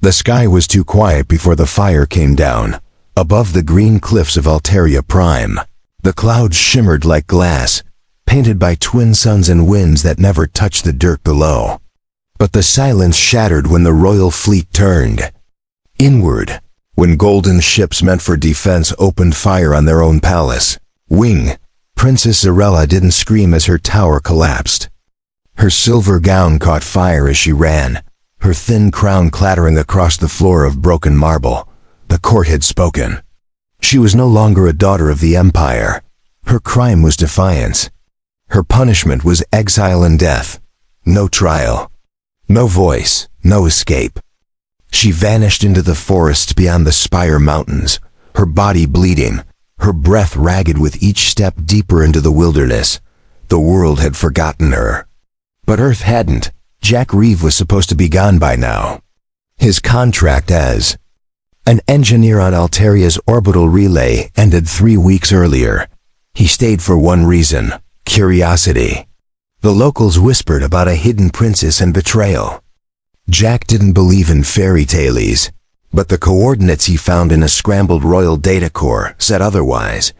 The sky was too quiet before the fire came down. Above the green cliffs of Alteria Prime, the clouds shimmered like glass, painted by twin suns and winds that never touched the dirt below. But the silence shattered when the royal fleet turned inward, when golden ships meant for defense opened fire on their own palace. Wing, Princess Zarella didn't scream as her tower collapsed. Her silver gown caught fire as she ran, her thin crown clattering across the floor of broken marble. The court had spoken. She was no longer a daughter of the Empire. Her crime was defiance. Her punishment was exile and death. No trial. No voice. No escape. She vanished into the forests beyond the Spire Mountains, her body bleeding, her breath ragged with each step deeper into the wilderness. The world had forgotten her. But Earth hadn't. Jack Reeve was supposed to be gone by now. His contract as an engineer on Alteria's orbital relay ended 3 weeks earlier. He stayed for one reason: curiosity. The locals whispered about a hidden princess and betrayal. Jack didn't believe in fairy tales, but the coordinates he found in a scrambled royal data core said otherwise.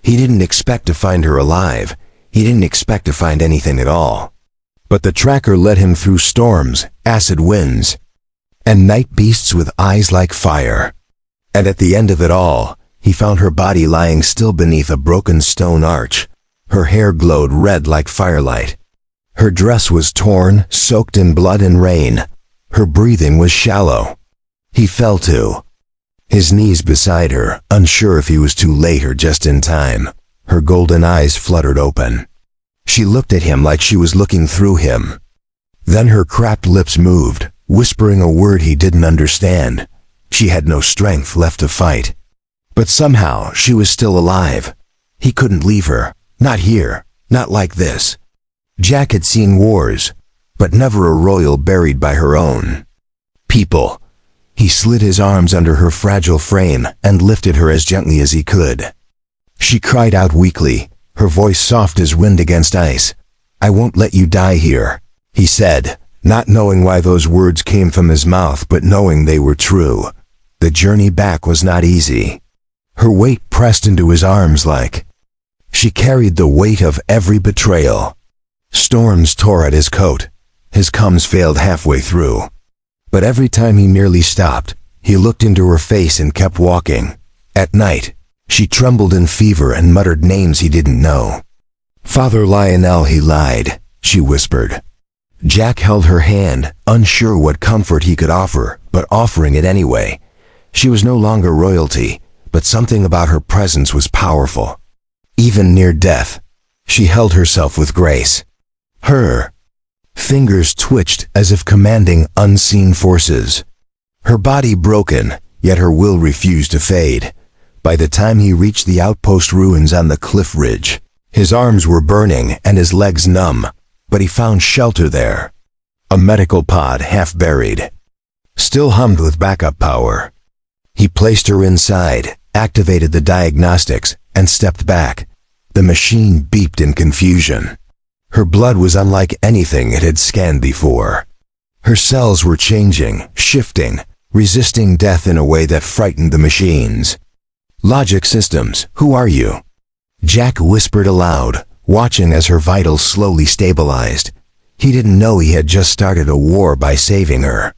He didn't expect to find her alive. He didn't expect to find anything at all. But the tracker led him through storms, acid winds, and night beasts with eyes like fire. And at the end of it all, he found her body lying still beneath a broken stone arch. Her hair glowed red like firelight. Her dress was torn, soaked in blood and rain. Her breathing was shallow. He fell to his knees beside her, unsure if he was too late or just in time. Her golden eyes fluttered open. She looked at him like she was looking through him. Then her cracked lips moved, whispering a word he didn't understand. She had no strength left to fight. But somehow she was still alive. He couldn't leave her. Not here. Not like this. Jack had seen wars, but never a royal buried by her own people. He slid his arms under her fragile frame and lifted her as gently as he could. She cried out weakly, her voice soft as wind against ice. "I won't let you die here," he said, not knowing why those words came from his mouth but knowing they were true. The journey back was not easy. Her weight pressed into his arms like she carried the weight of every betrayal. Storms tore at his coat. His gums failed halfway through. But every time he nearly stopped, he looked into her face and kept walking. At night, she trembled in fever and muttered names he didn't know. "Father Lionel," he lied, she whispered. Jack held her hand, unsure what comfort he could offer, but offering it anyway. She was no longer royalty, but something about her presence was powerful. Even near death, she held herself with grace. Her fingers twitched as if commanding unseen forces. Her body broken, yet her will refused to fade. By the time he reached the outpost ruins on the cliff ridge, his arms were burning and his legs numb, but he found shelter there. A medical pod half buried, still hummed with backup power. He placed her inside, activated the diagnostics, and stepped back. The machine beeped in confusion. Her blood was unlike anything it had scanned before. Her cells were changing, shifting, resisting death in a way that frightened the machines. "Logic systems, who are you?" Jack whispered aloud, watching as her vitals slowly stabilized. He didn't know he had just started a war by saving her.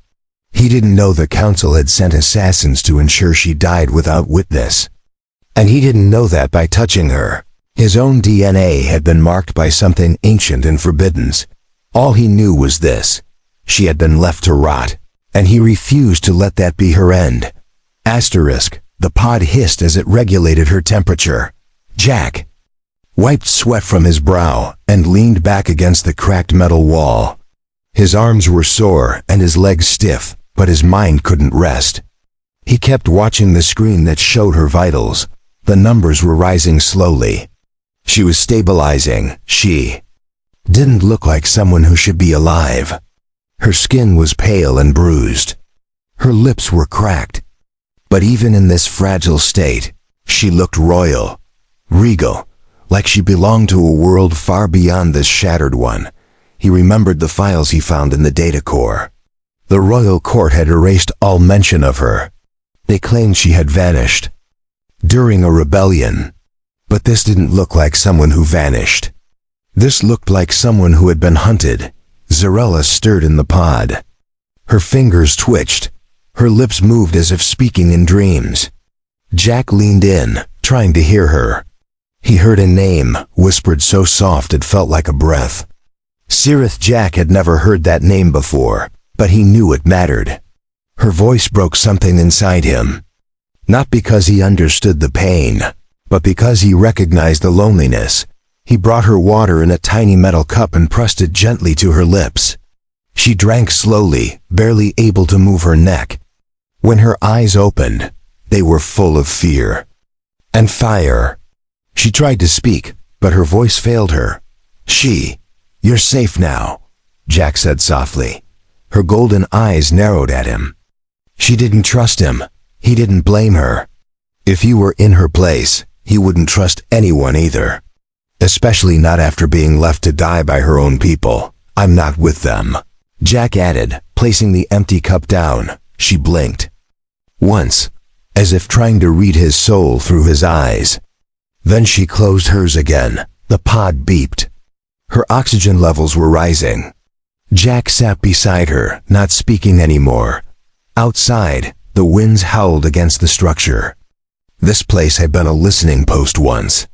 He didn't know the council had sent assassins to ensure she died without witness. And he didn't know that by touching her, his own DNA had been marked by something ancient and forbidden. All he knew was this: she had been left to rot, and he refused to let that be her end. Asterisk, the pod hissed as it regulated her temperature. Jack wiped sweat from his brow and leaned back against the cracked metal wall. His arms were sore and his legs stiff, but his mind couldn't rest. He kept watching the screen that showed her vitals. The numbers were rising slowly. She was stabilizing. She didn't look like someone who should be alive. Her skin was pale and bruised. Her lips were cracked. But even in this fragile state, she looked royal, regal, like she belonged to a world far beyond this shattered one. He remembered the files he found in the data core. The royal court had erased all mention of her. They claimed she had vanished during a rebellion. But this didn't look like someone who vanished. This looked like someone who had been hunted. Zarella stirred in the pod. Her fingers twitched. Her lips moved as if speaking in dreams. Jack leaned in, trying to hear her. He heard a name, whispered so soft it felt like a breath. Sirith Jack had never heard that name before, but he knew it mattered. Her voice broke something inside him. Not because he understood the pain, but because he recognized the loneliness. He brought her water in a tiny metal cup and pressed it gently to her lips. She drank slowly, barely able to move her neck. When her eyes opened, they were full of fear and fire. She tried to speak, but her voice failed her. "You're safe now," Jack said softly. Her golden eyes narrowed at him. She didn't trust him. He didn't blame her. If he were in her place, he wouldn't trust anyone either. Especially not after being left to die by her own people. "I'm not with them," Jack added, placing the empty cup down. She blinked once, as if trying to read his soul through his eyes. Then she closed hers again. The pod beeped. Her oxygen levels were rising. Jack sat beside her, not speaking anymore. Outside, the winds howled against the structure. This place had been a listening post once.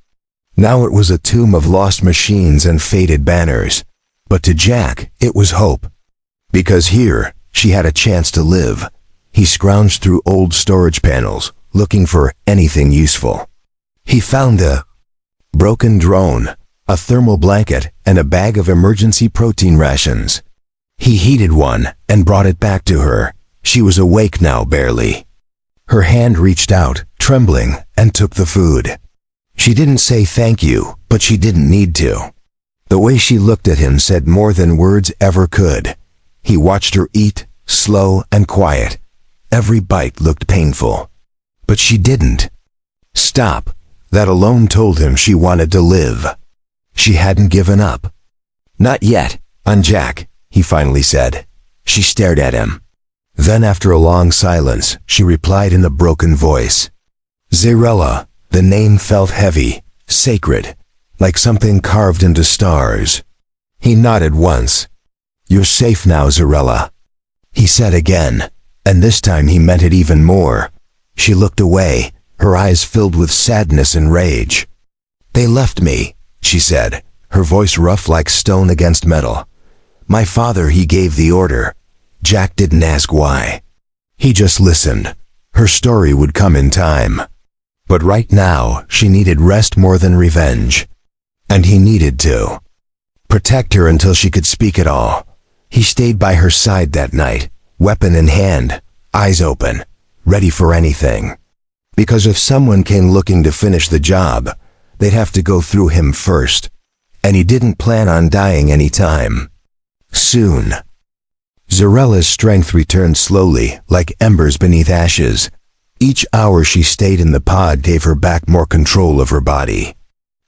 Now it was a tomb of lost machines and faded banners. But to Jack, it was hope. Because here, she had a chance to live. He scrounged through old storage panels, looking for anything useful. He found a broken drone, a thermal blanket, and a bag of emergency protein rations. He heated one and brought it back to her. She was awake now, barely. Her hand reached out, trembling, and took the food. She didn't say thank you, but she didn't need to. The way she looked at him said more than words ever could. He watched her eat, slow and quiet. Every bite looked painful. But she didn't stop. That alone told him she wanted to live. She hadn't given up. "Not yet, Jack," he finally said. She stared at him. Then after a long silence, she replied in a broken voice. "Zarella." The name felt heavy, sacred, like something carved into stars. He nodded once. "You're safe now, Zarella," he said again, and this time he meant it even more. She looked away, her eyes filled with sadness and rage. "They left me," she said, her voice rough like stone against metal. "My father, he gave the order." Jack didn't ask why. He just listened. Her story would come in time. But right now, she needed rest more than revenge. And he needed to protect her until she could speak at all. He stayed by her side that night, weapon in hand, eyes open, ready for anything. Because if someone came looking to finish the job, they'd have to go through him first. And he didn't plan on dying any time soon. Zarella's strength returned slowly, like embers beneath ashes. Each hour she stayed in the pod gave her back more control of her body.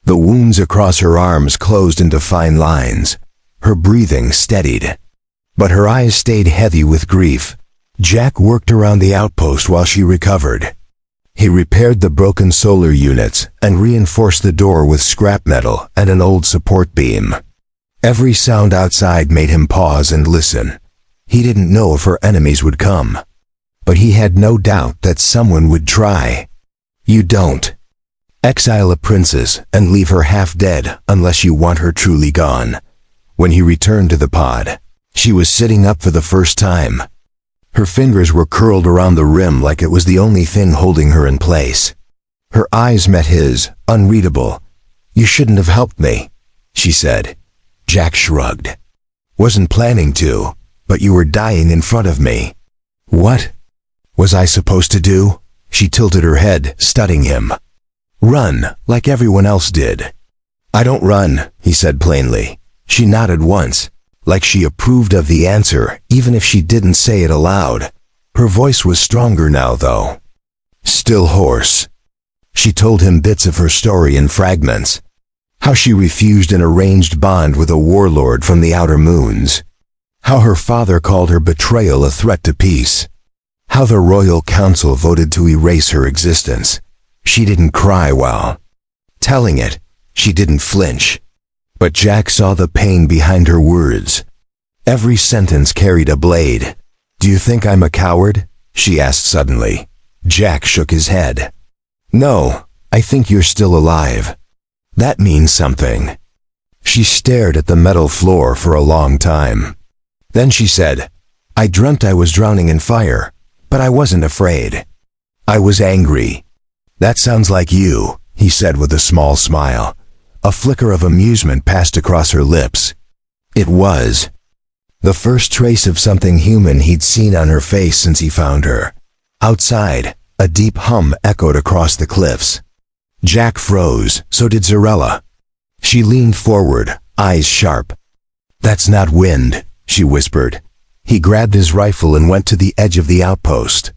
The wounds across her arms closed into fine lines. Her breathing steadied. But her eyes stayed heavy with grief. Jack worked around the outpost while she recovered. He repaired the broken solar units and reinforced the door with scrap metal and an old support beam. Every sound outside made him pause and listen. He didn't know if her enemies would come. But he had no doubt that someone would try. You don't exile a princess and leave her half dead unless you want her truly gone. When he returned to the pod, she was sitting up for the first time. Her fingers were curled around the rim like it was the only thing holding her in place. Her eyes met his, unreadable. "You shouldn't have helped me," she said. Jack shrugged. "Wasn't planning to, but you were dying in front of me." "What was I supposed to do?" She tilted her head, studying him. "Run, like everyone else did." "I don't run," he said plainly. She nodded once, like she approved of the answer, even if she didn't say it aloud. Her voice was stronger now, though. Still hoarse. She told him bits of her story in fragments. How she refused an arranged bond with a warlord from the outer moons. How her father called her betrayal a threat to peace. How the Royal Council voted to erase her existence. She didn't cry while telling it. She didn't flinch. But Jack saw the pain behind her words. Every sentence carried a blade. "Do you think I'm a coward?" she asked suddenly. Jack shook his head. "No, I think you're still alive. That means something." She stared at the metal floor for a long time. Then she said, "I dreamt I was drowning in fire, but I wasn't afraid. I was angry." "That sounds like you," he said with a small smile. A flicker of amusement passed across her lips. It was the first trace of something human he'd seen on her face since he found her. Outside, a deep hum echoed across the cliffs. Jack froze, so did Zarella. She leaned forward, eyes sharp. "That's not wind," she whispered. He grabbed his rifle and went to the edge of the outpost.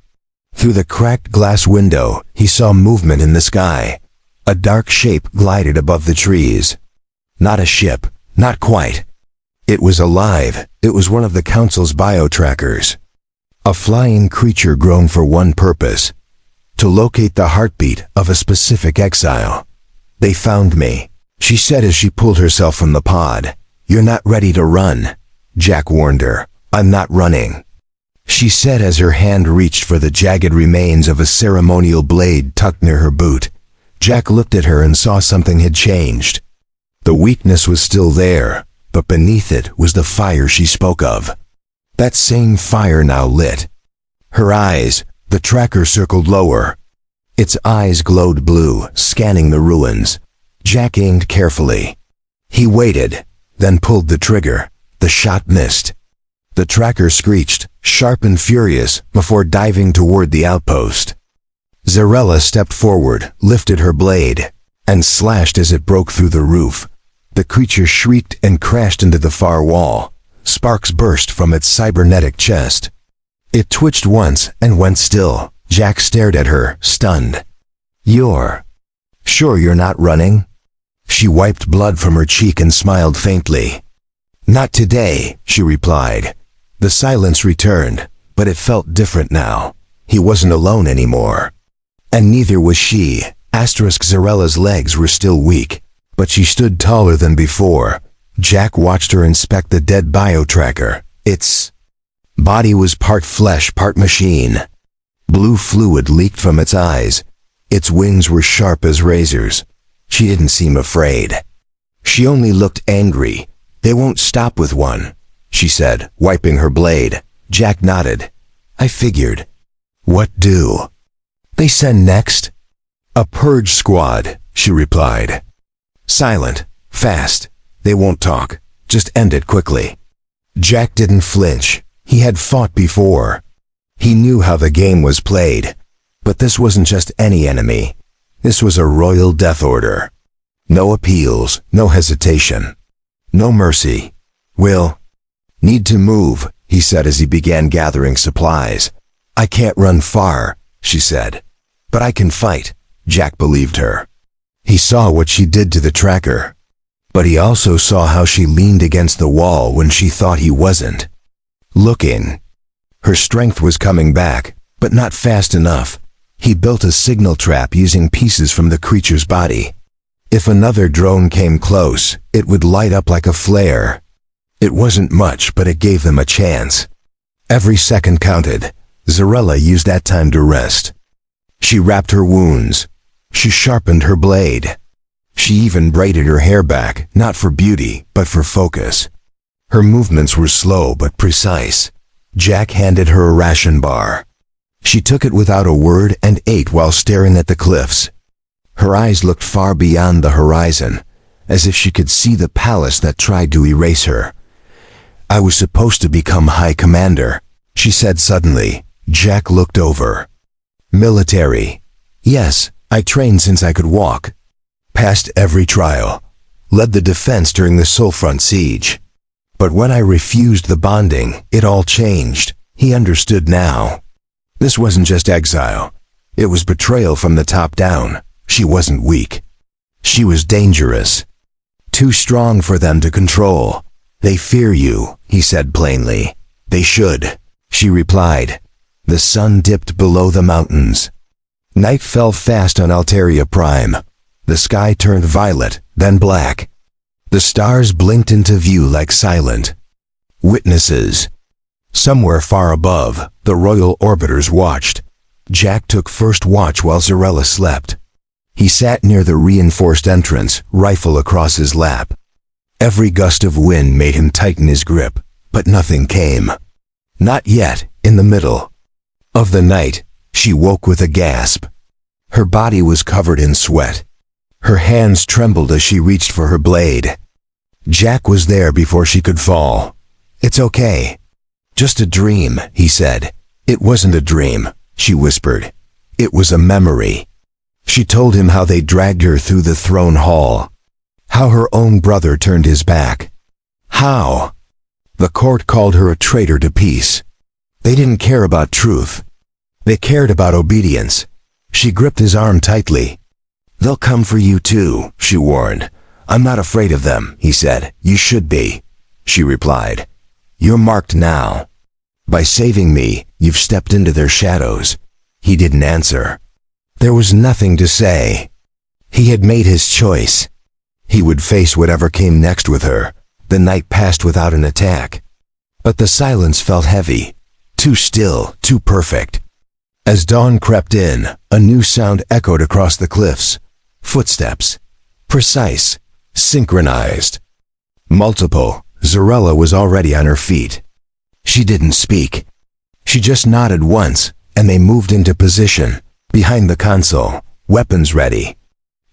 Through the cracked glass window, he saw movement in the sky. A dark shape glided above the trees. Not a ship, not quite. It was alive. It was one of the Council's bio-trackers. A flying creature grown for one purpose: to locate the heartbeat of a specific exile. "They found me," she said as she pulled herself from the pod. "You're not ready to run," Jack warned her. "I'm not running," she said as her hand reached for the jagged remains of a ceremonial blade tucked near her boot. Jack looked at her and saw something had changed. The weakness was still there, but beneath it was the fire she spoke of. That same fire now lit. Her eyes, the tracker circled lower. Its eyes glowed blue, scanning the ruins. Jack aimed carefully. He waited, then pulled the trigger. The shot missed. The tracker screeched, sharp and furious, before diving toward the outpost. Zarella stepped forward, lifted her blade, and slashed as it broke through the roof. The creature shrieked and crashed into the far wall. Sparks burst from its cybernetic chest. It twitched once and went still. Jack stared at her, stunned. "You're sure you're not running?" She wiped blood from her cheek and smiled faintly. "Not today," she replied. The silence returned, but it felt different now. He wasn't alone anymore. And neither was she. Zarella's legs were still weak, but she stood taller than before. Jack watched her inspect the dead bio-tracker. Its body was part flesh, part machine. Blue fluid leaked from its eyes. Its wings were sharp as razors. She didn't seem afraid. She only looked angry. "They won't stop with one," she said, wiping her blade. Jack nodded. "I figured." "What do they send next?" "A purge squad," she replied. "Silent, fast. They won't talk. Just end it quickly." Jack didn't flinch. He had fought before. He knew how the game was played. But this wasn't just any enemy. This was a royal death order. No appeals, no hesitation, no mercy. "We'll need to move," he said as he began gathering supplies. "I can't run far," she said. "But I can fight." Jack believed her. He saw what she did to the tracker. But he also saw how she leaned against the wall when she thought he wasn't looking. Her strength was coming back, but not fast enough. He built a signal trap using pieces from the creature's body. If another drone came close, it would light up like a flare. It wasn't much, but it gave them a chance. Every second counted. Zarella used that time to rest. She wrapped her wounds. She sharpened her blade. She even braided her hair back, not for beauty, but for focus. Her movements were slow but precise. Jack handed her a ration bar. She took it without a word and ate while staring at the cliffs. Her eyes looked far beyond the horizon, as if she could see the palace that tried to erase her. "I was supposed to become High Commander," she said suddenly. Jack looked over. "Military. Yes, I trained since I could walk. Passed every trial. Led the defense during the Soulfront siege. But when I refused the bonding, it all changed." He understood now. This wasn't just exile. It was betrayal from the top down. She wasn't weak. She was dangerous. Too strong for them to control. "They fear you," he said plainly. "They should," she replied. The sun dipped below the mountains. Night fell fast on Alteria Prime. The sky turned violet, then black. The stars blinked into view like silent witnesses. Somewhere far above, the royal orbiters watched. Jack took first watch while Zarella slept. He sat near the reinforced entrance, rifle across his lap. Every gust of wind made him tighten his grip, but nothing came. Not yet, in the middle of the night, she woke with a gasp. Her body was covered in sweat. Her hands trembled as she reached for her blade. Jack was there before she could fall. "It's okay. Just a dream," he said. "It wasn't a dream," she whispered. "It was a memory." She told him how they dragged her through the throne hall. How her own brother turned his back. How the court called her a traitor to peace. They didn't care about truth. They cared about obedience. She gripped his arm tightly. "They'll come for you too," she warned. "I'm not afraid of them," he said. "You should be," she replied. "You're marked now. By saving me, you've stepped into their shadows." He didn't answer. There was nothing to say. He had made his choice. He would face whatever came next with her. The night passed without an attack. But the silence felt heavy. Too still, too perfect. As dawn crept in, a new sound echoed across the cliffs. Footsteps. Precise. Synchronized. Multiple. Zarella was already on her feet. She didn't speak. She just nodded once, and they moved into position, behind the console, weapons ready.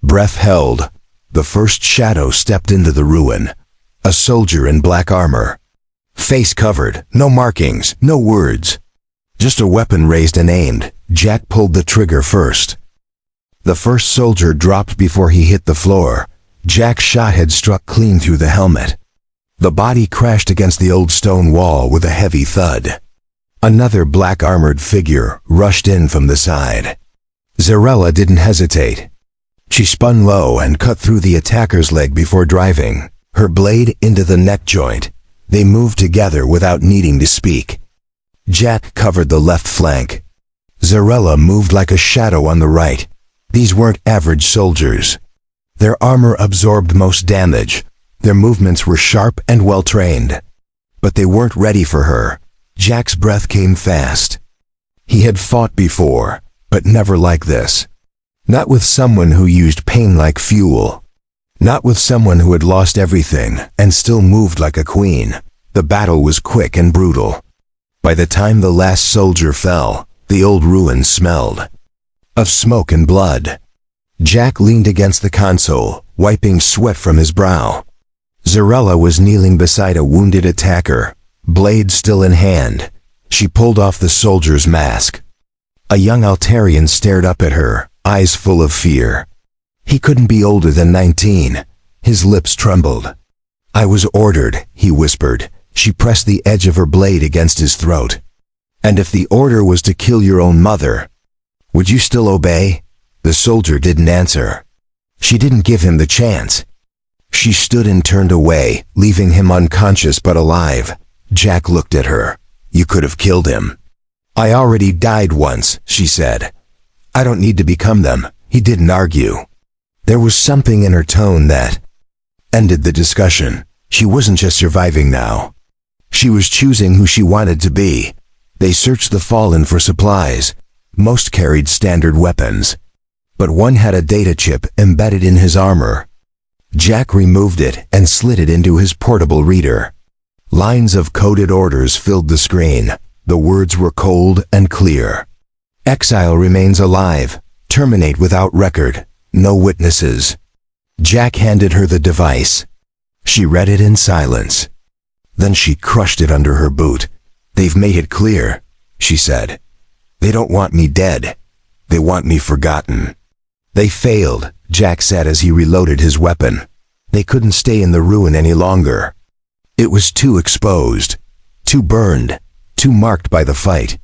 Breath held. The first shadow stepped into the ruin. A soldier in black armor. Face covered, no markings, no words. Just a weapon raised and aimed. Jack pulled the trigger first. The first soldier dropped before he hit the floor. Jack's shot had struck clean through the helmet. The body crashed against the old stone wall with a heavy thud. Another black-armored figure rushed in from the side. Zarella didn't hesitate. She spun low and cut through the attacker's leg before driving, her blade into the neck joint. They moved together without needing to speak. Jack covered the left flank. Zarella moved like a shadow on the right. These weren't average soldiers. Their armor absorbed most damage. Their movements were sharp and well-trained. But they weren't ready for her. Jack's breath came fast. He had fought before, but never like this. Not with someone who used pain like fuel. Not with someone who had lost everything and still moved like a queen. The battle was quick and brutal. By the time the last soldier fell, the old ruin smelled of smoke and blood. Jack leaned against the console, wiping sweat from his brow. Zarella was kneeling beside a wounded attacker, blade still in hand. She pulled off the soldier's mask. A young Altarian stared up at her, eyes full of fear. He couldn't be older than 19. His lips trembled. "I was ordered," he whispered. She pressed the edge of her blade against his throat. "And if the order was to kill your own mother, would you still obey?" The soldier didn't answer. She didn't give him the chance. She stood and turned away, leaving him unconscious but alive. Jack looked at her. "You could have killed him." "I already died once," she said. "I don't need to become them." He didn't argue. There was something in her tone that ended the discussion. She wasn't just surviving now. She was choosing who she wanted to be. They searched the fallen for supplies. Most carried standard weapons. But one had a data chip embedded in his armor. Jack removed it and slid it into his portable reader. Lines of coded orders filled the screen. The words were cold and clear. "Exile remains alive. Terminate without record. No witnesses." Jack handed her the device. She read it in silence. Then she crushed it under her boot. "They've made it clear," she said. "They don't want me dead. They want me forgotten." "They failed," Jack said as he reloaded his weapon. "They couldn't stay in the ruin any longer. It was too exposed, too burned, too marked by the fight."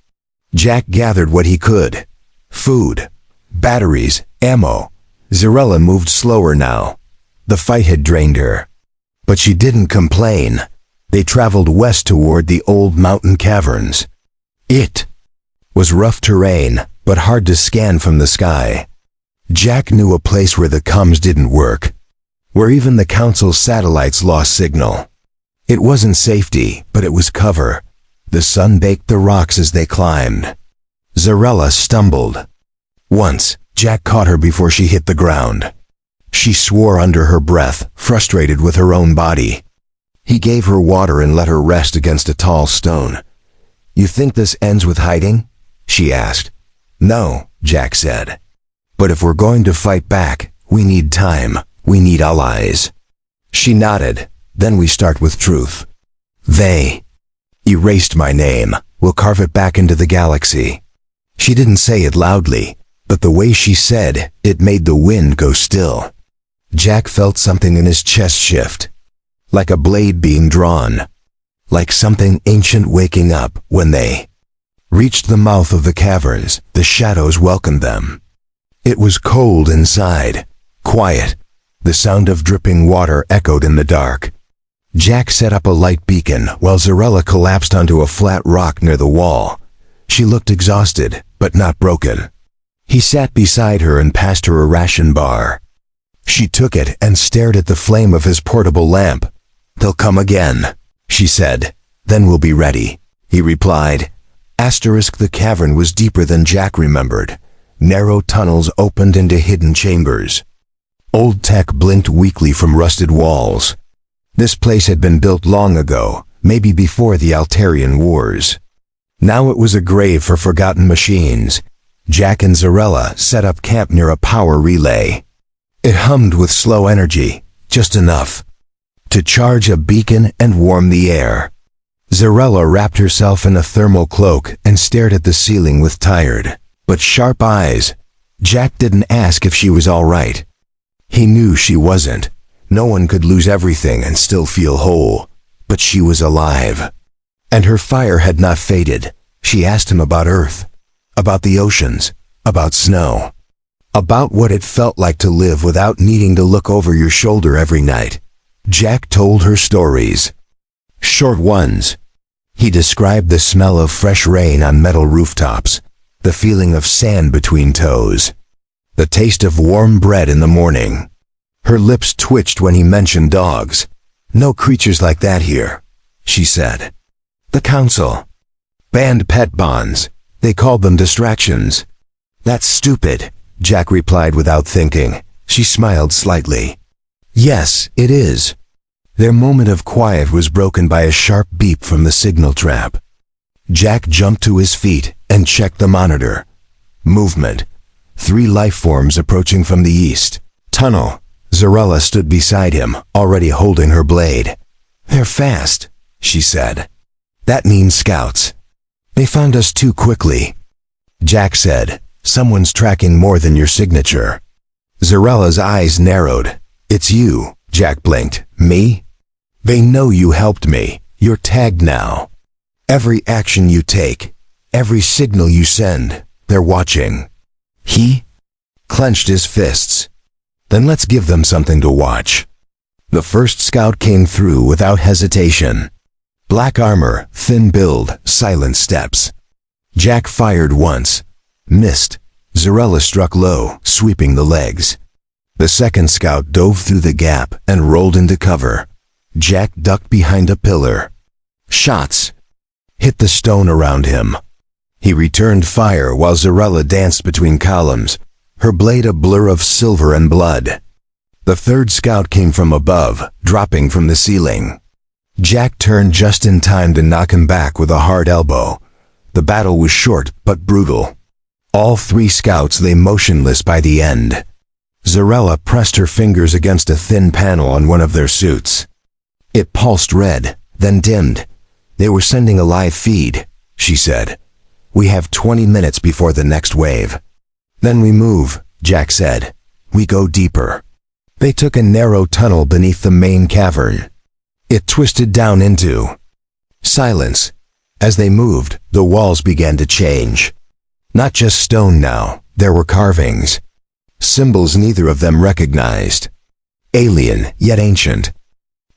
Jack gathered what he could. Food, batteries, ammo. Zarella moved slower now. The fight had drained her. But she didn't complain. They traveled west toward the old mountain caverns. It was rough terrain, but hard to scan from the sky. Jack knew a place where the comms didn't work, where even the council's satellites lost signal. It wasn't safety, but it was cover. The sun baked the rocks as they climbed. Zarella stumbled. Once, Jack caught her before she hit the ground. She swore under her breath, frustrated with her own body. He gave her water and let her rest against a tall stone. "You think this ends with hiding?" she asked. "No," Jack said. "But if we're going to fight back, we need time. We need allies." She nodded. "Then we start with truth. They erased my name. We'll carve it back into the galaxy." She didn't say it loudly, but the way she said it made the wind go still. Jack felt something in his chest shift, like a blade being drawn, like something ancient waking up. When they reached the mouth of the caverns, the shadows welcomed them. It was cold inside, quiet. The sound of dripping water echoed in the dark. Jack set up a light beacon while Zarella collapsed onto a flat rock near the wall. She looked exhausted, but not broken. He sat beside her and passed her a ration bar. She took it and stared at the flame of his portable lamp. "They'll come again," she said. "Then we'll be ready," he replied. The cavern was deeper than Jack remembered. Narrow tunnels opened into hidden chambers. Old tech blinked weakly from rusted walls. This place had been built long ago, maybe before the Altarian Wars. Now it was a grave for forgotten machines. Jack and Zarella set up camp near a power relay. It hummed with slow energy, just enough to charge a beacon and warm the air. Zarella wrapped herself in a thermal cloak and stared at the ceiling with tired, but sharp eyes. Jack didn't ask if she was all right. He knew she wasn't. No one could lose everything and still feel whole. But she was alive. And her fire had not faded. She asked him about Earth, about the oceans, about snow, about what it felt like to live without needing to look over your shoulder every night. Jack told her stories. Short ones. He described the smell of fresh rain on metal rooftops, the feeling of sand between toes, the taste of warm bread in the morning. Her lips twitched when he mentioned dogs. "No creatures like that here," she said. "The council banned pet bonds. They called them distractions." "That's stupid," Jack replied without thinking. She smiled slightly. "Yes, it is." Their moment of quiet was broken by a sharp beep from the signal trap. Jack jumped to his feet and checked the monitor. Movement. 3 life forms approaching from the east. Tunnel. Zarella stood beside him, already holding her blade. "They're fast," she said. "That means scouts. They found us too quickly." Jack said, "Someone's tracking more than your signature." Zarella's eyes narrowed. "It's you," Jack blinked. "Me? They know you helped me. You're tagged now. Every action you take, every signal you send, they're watching." He clenched his fists. "Then let's give them something to watch." The first scout came through without hesitation. Black armor, thin build, silent steps. Jack fired once. Missed. Zarella struck low, sweeping the legs. The second scout dove through the gap and rolled into cover. Jack ducked behind a pillar. Shots hit the stone around him. He returned fire while Zarella danced between columns, her blade a blur of silver and blood. The third scout came from above, dropping from the ceiling. Jack turned just in time to knock him back with a hard elbow. The battle was short but brutal. All 3 scouts lay motionless by the end. Zarella pressed her fingers against a thin panel on one of their suits. It pulsed red, then dimmed. "They were sending a live feed," she said. "We have 20 minutes before the next wave." "Then we move," Jack said. "We go deeper." They took a narrow tunnel beneath the main cavern. It twisted down into silence. As they moved, the walls began to change. Not just stone now, there were carvings. Symbols neither of them recognized. Alien, yet ancient.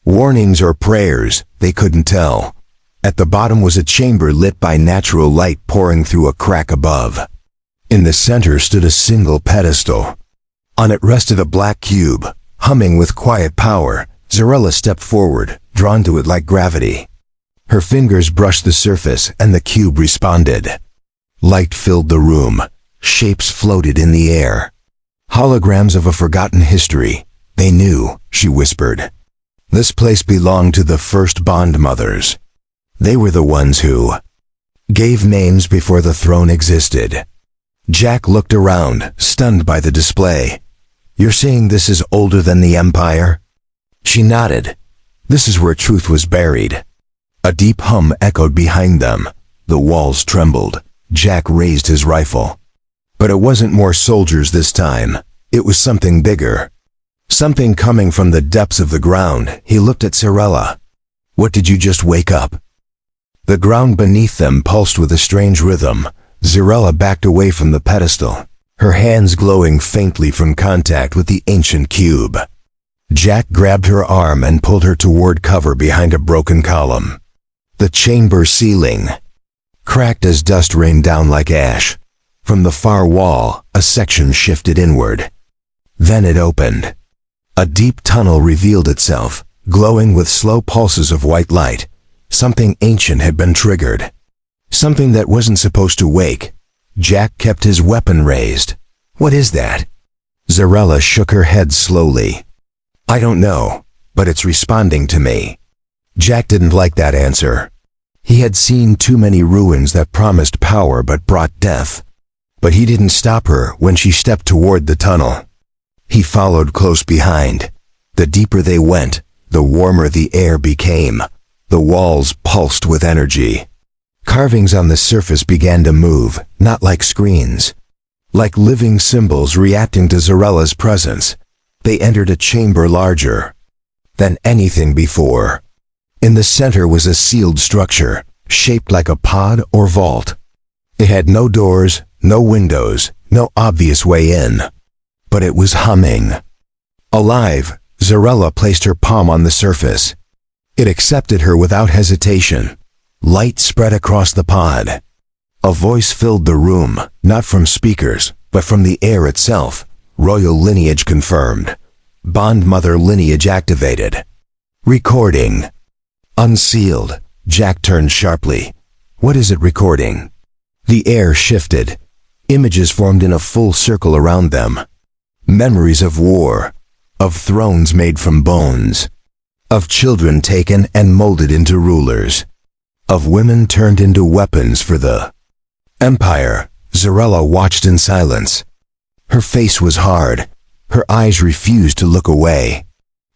Warnings or prayers, they couldn't tell. At the bottom was a chamber lit by natural light pouring through a crack above. In the center stood a single pedestal. On it rested a black cube. Humming with quiet power, Zarella stepped forward, drawn to it like gravity. Her fingers brushed the surface and the cube responded. Light filled the room. Shapes floated in the air. Holograms of a forgotten history. They knew, she whispered. This place belonged to the first Bond mothers. They were the ones who gave names before the throne existed. Jack looked around, stunned by the display. You're saying this is older than the Empire? She nodded. This is where truth was buried. A deep hum echoed behind them. The walls trembled. Jack raised his rifle. But it wasn't more soldiers this time. It was something bigger. Something coming from the depths of the ground. He looked at Zarella. What did you just wake up? The ground beneath them pulsed with a strange rhythm. Zarella backed away from the pedestal, her hands glowing faintly from contact with the ancient cube. Jack grabbed her arm and pulled her toward cover behind a broken column. The chamber ceiling cracked as dust rained down like ash. From the far wall, a section shifted inward. Then it opened. A deep tunnel revealed itself, glowing with slow pulses of white light. Something ancient had been triggered. Something that wasn't supposed to wake. Jack kept his weapon raised. What is that? Zarella shook her head slowly. I don't know, but it's responding to me. Jack didn't like that answer. He had seen too many ruins that promised power but brought death. But he didn't stop her when she stepped toward the tunnel. He followed close behind. The deeper they went, the warmer the air became. The walls pulsed with energy. Carvings on the surface began to move, not like screens. Like living symbols reacting to Zarella's presence. They entered a chamber larger than anything before. In the center was a sealed structure, shaped like a pod or vault. It had no doors, no windows, no obvious way in. But it was humming. Alive, Zarella placed her palm on the surface. It accepted her without hesitation. Light spread across the pod. A voice filled the room, not from speakers, but from the air itself. Royal lineage confirmed. Bond mother lineage activated. Recording. Unsealed. Jack turned sharply. What is it recording? The air shifted. Images formed in a full circle around them. Memories of war. Of thrones made from bones. Of children taken and molded into rulers. Of women turned into weapons for the Empire. Zarella watched in silence. Her face was hard. Her eyes refused to look away.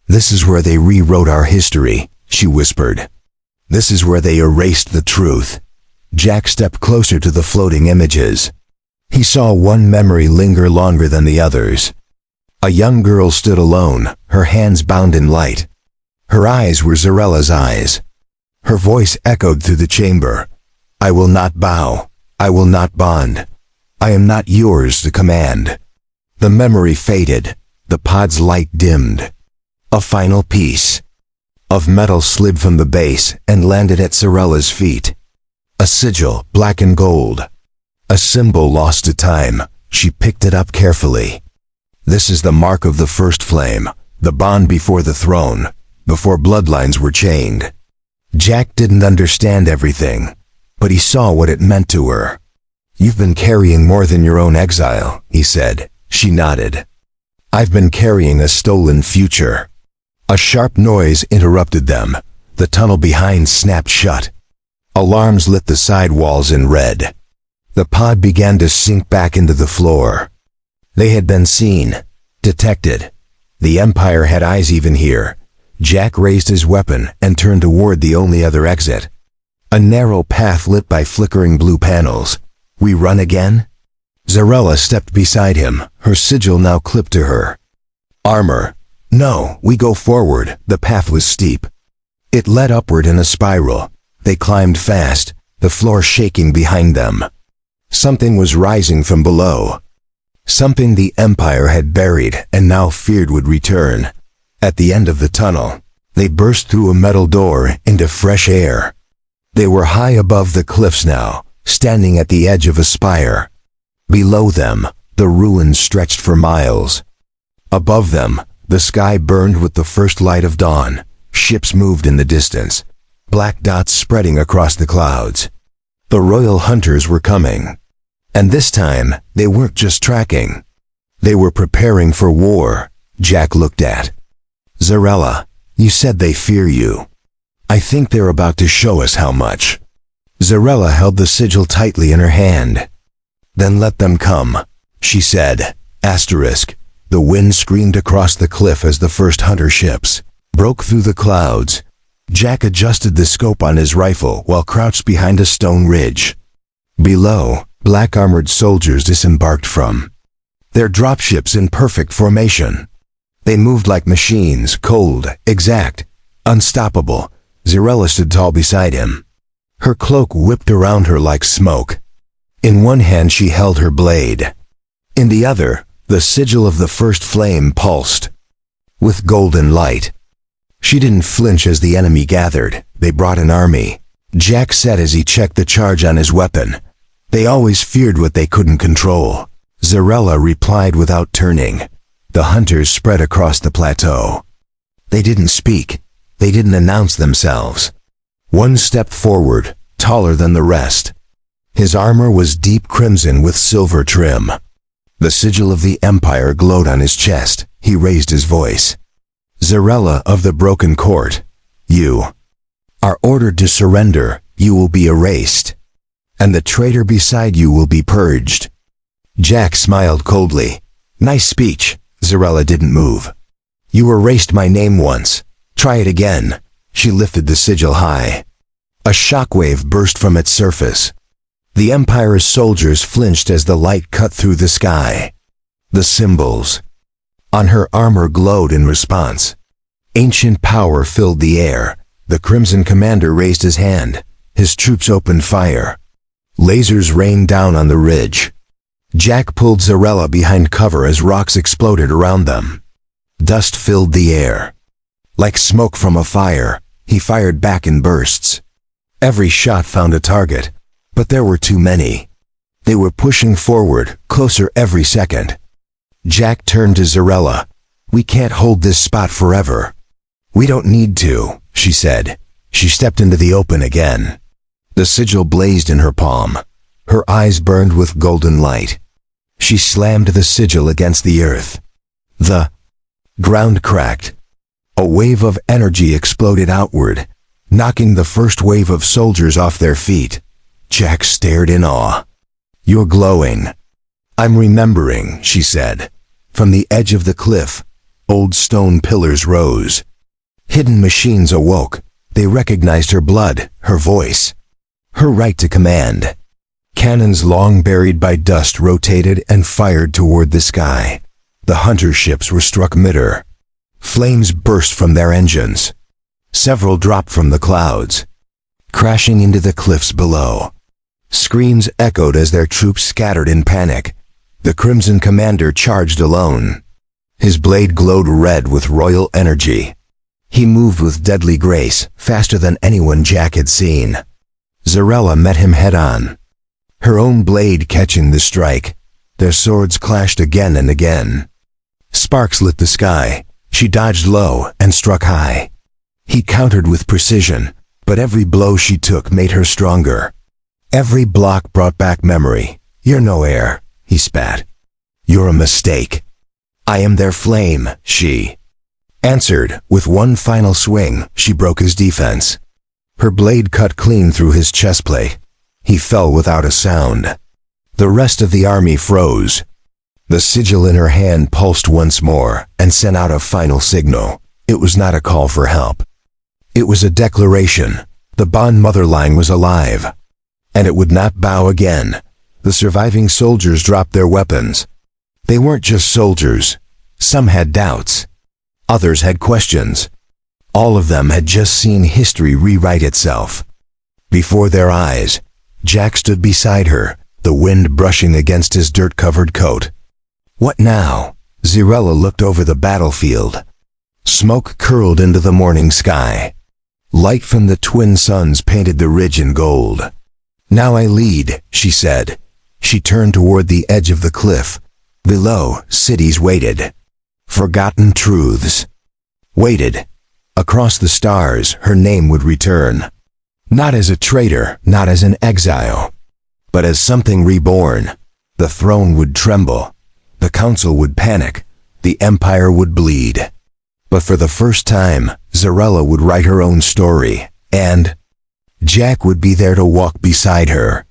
This is where they rewrote our history, she whispered. This is where they erased the truth. Jack stepped closer to the floating images. He saw one memory linger longer than the others. A young girl stood alone, her hands bound in light. Her eyes were Zarella's eyes. Her voice echoed through the chamber. I will not bow. I will not bond. I am not yours to command. The memory faded. The pod's light dimmed. A final piece of metal slid from the base and landed at Zarella's feet. A sigil, black and gold. A symbol lost to time. She picked it up carefully. This is the mark of the first flame, the bond before the throne, before bloodlines were chained. Jack didn't understand everything, but he saw what it meant to her. You've been carrying more than your own exile, he said. She nodded. I've been carrying a stolen future. A sharp noise interrupted them. The tunnel behind snapped shut. Alarms lit the side walls in red. The pod began to sink back into the floor. They had been seen, detected. The Empire had eyes even here. Jack raised his weapon and turned toward the only other exit. A narrow path lit by flickering blue panels. We run again? Zarella stepped beside him, her sigil now clipped to her. Armor. No, we go forward. The path was steep. It led upward in a spiral. They climbed fast, the floor shaking behind them. Something was rising from below. Something the Empire had buried and now feared would return. At the end of the tunnel, They burst through a metal door into fresh air. They were high above the cliffs now, standing at the edge of a spire. Below them, the ruins stretched for miles. Above them, the sky burned with the first light of dawn. Ships moved in the distance, black dots spreading across the clouds. The royal hunters were coming. And this time, they weren't just tracking. They were preparing for war. Jack looked at Zarella. You said they fear you. I think they're about to show us how much. Zarella held the sigil tightly in her hand. Then let them come, she said. Asterisk. The wind screamed across the cliff as the first hunter ships broke through the clouds. Jack adjusted the scope on his rifle while crouched behind a stone ridge. Below, black armored soldiers disembarked from their dropships in perfect formation. They moved like machines, cold, exact, unstoppable. Zarella stood tall beside him. Her cloak whipped around her like smoke. In one hand she held her blade. In the other, the sigil of the first flame pulsed with golden light. She didn't flinch as the enemy gathered. They brought an army. Jack said as he checked the charge on his weapon. They always feared what they couldn't control. Zarella replied without turning. The hunters spread across the plateau. They didn't speak. They didn't announce themselves. One stepped forward, taller than the rest. His armor was deep crimson with silver trim. The sigil of the Empire glowed on his chest. He raised his voice. Zarella of the Broken Court, you are ordered to surrender. You will be erased, and the traitor beside you will be purged. Jack smiled coldly. Nice speech. Zarella didn't move. You erased my name once. Try it again. She lifted the sigil high. A shockwave burst from its surface. The Empire's soldiers flinched as the light cut through the sky. The symbols on her armor glowed in response. Ancient power filled the air. The Crimson Commander raised his hand. His troops opened fire. Lasers rained down on the ridge. Jack pulled Zarella behind cover as rocks exploded around them. Dust filled the air. Like smoke from a fire, he fired back in bursts. Every shot found a target, but there were too many. They were pushing forward, closer every second. Jack turned to Zarella. We can't hold this spot forever. We don't need to, she said. She stepped into the open again. The sigil blazed in her palm. Her eyes burned with golden light. She slammed the sigil against the earth. The ground cracked. A wave of energy exploded outward, knocking the first wave of soldiers off their feet. Jack stared in awe. You're glowing. I'm remembering, she said. From the edge of the cliff, old stone pillars rose. Hidden machines awoke. They recognized her blood, her voice, her right to command. Cannons long buried by dust rotated and fired toward the sky. The hunter ships were struck midair. Flames burst from their engines. Several dropped from the clouds, crashing into the cliffs below. Screams echoed as their troops scattered in panic. The Crimson Commander charged alone. His blade glowed red with royal energy. He moved with deadly grace, faster than anyone Jack had seen. Zarella met him head-on, her own blade catching the strike. Their swords clashed again and again. Sparks lit the sky. She dodged low and struck high. He countered with precision, but every blow she took made her stronger. Every block brought back memory. You're no heir, he spat. You're a mistake. I am their flame, she answered. With one final swing, she broke his defense. Her blade cut clean through his chestplate. He fell without a sound. The rest of the army froze. The sigil in her hand pulsed once more and sent out a final signal. It was not a call for help. It was a declaration. The Bond mother line was alive, and it would not bow again. The surviving soldiers dropped their weapons. They weren't just soldiers. Some had doubts. Others had questions. All of them had just seen history rewrite itself. Before their eyes, Jack stood beside her, the wind brushing against his dirt-covered coat. What now? Zarella looked over the battlefield. Smoke curled into the morning sky. Light from the twin suns painted the ridge in gold. "Now I lead," she said. She turned toward the edge of the cliff. Below, cities waited. Forgotten truths. Waited. Across the stars, her name would return. Not as a traitor, not as an exile, but as something reborn. The throne would tremble. The council would panic. The empire would bleed. But for the first time, Zarella would write her own story, and Jack would be there to walk beside her.